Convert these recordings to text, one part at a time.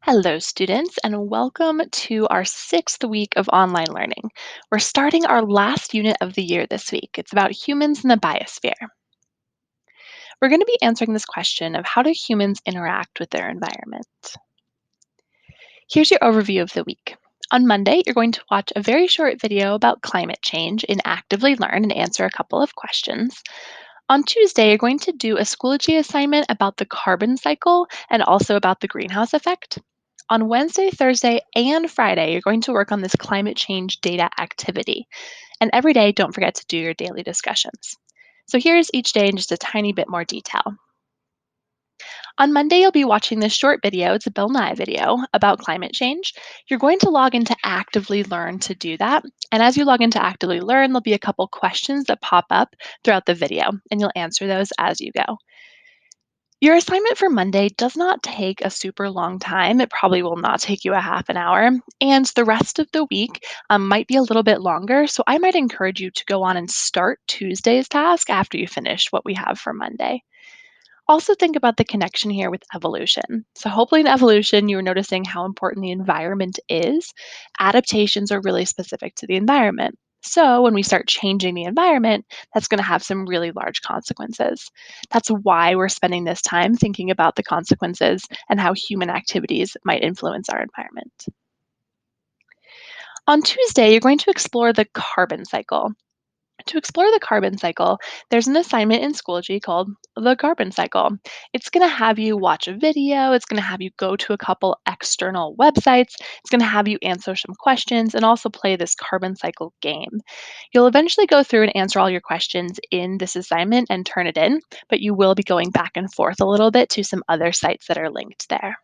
Hello, students, and welcome to our sixth week of online learning. We're starting our last unit of the year this week. It's about humans in the biosphere. We're going to be answering this question of how do humans interact with their environment? Here's your overview of the week. On Monday, you're going to watch a very short video about climate change and actively learn and answer a couple of questions. On Tuesday, you're going to do a Schoology assignment about the carbon cycle and also about the greenhouse effect. On Wednesday, Thursday, and Friday, you're going to work on this climate change data activity. And every day, don't forget to do your daily discussions. So here's each day in just a tiny bit more detail. On Monday, you'll be watching this short video. It's a Bill Nye video about climate change. You're going to log into Actively Learn to do that. And as you log into Actively Learn, there'll be a couple questions that pop up throughout the video, and you'll answer those as you go. Your assignment for Monday does not take a super long time. It probably will not take you a half an hour. And the rest of the week might be a little bit longer. So I might encourage you to go on and start Tuesday's task after you finish what we have for Monday. Also, think about the connection here with evolution. So, hopefully, in evolution, you're noticing how important the environment is. Adaptations are really specific to the environment. So, when we start changing the environment, that's going to have some really large consequences. That's why we're spending this time thinking about the consequences and how human activities might influence our environment. On Tuesday, you're going to explore the carbon cycle. To explore the carbon cycle, there's an assignment in Schoology called the carbon cycle. It's going to have you watch a video, it's going to have you go to a couple external websites, it's going to have you answer some questions and also play this carbon cycle game. You'll eventually go through and answer all your questions in this assignment and turn it in, but you will be going back and forth a little bit to some other sites that are linked there.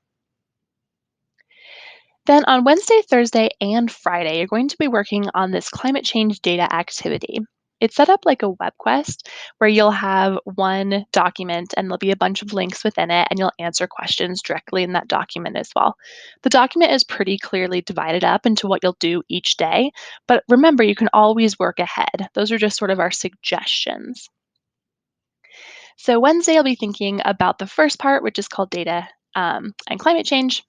Then on Wednesday, Thursday, and Friday, you're going to be working on this climate change data activity. It's set up like a web quest where you'll have one document and there'll be a bunch of links within it, and you'll answer questions directly in that document as well. The document is pretty clearly divided up into what you'll do each day, but remember, you can always work ahead. Those are just sort of our suggestions. So, Wednesday, I'll be thinking about the first part, which is called data and climate change.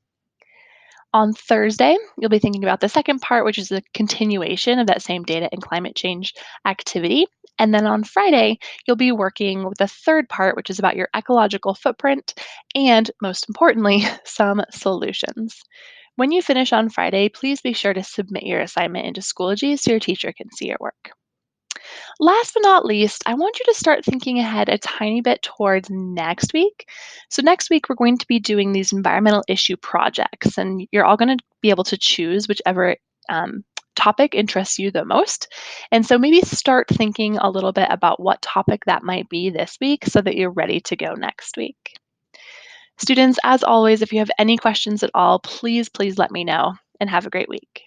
On Thursday, you'll be thinking about the second part, which is a continuation of that same data and climate change activity. And then on Friday, you'll be working with the third part, which is about your ecological footprint and, most importantly, some solutions. When you finish on Friday, please be sure to submit your assignment into Schoology so your teacher can see your work. Last but not least, I want you to start thinking ahead a tiny bit towards next week. So, next week, we're going to be doing these environmental issue projects, and you're all going to be able to choose whichever topic interests you the most. And so, maybe start thinking a little bit about what topic that might be this week so that you're ready to go next week. Students, as always, if you have any questions at all, please let me know and have a great week.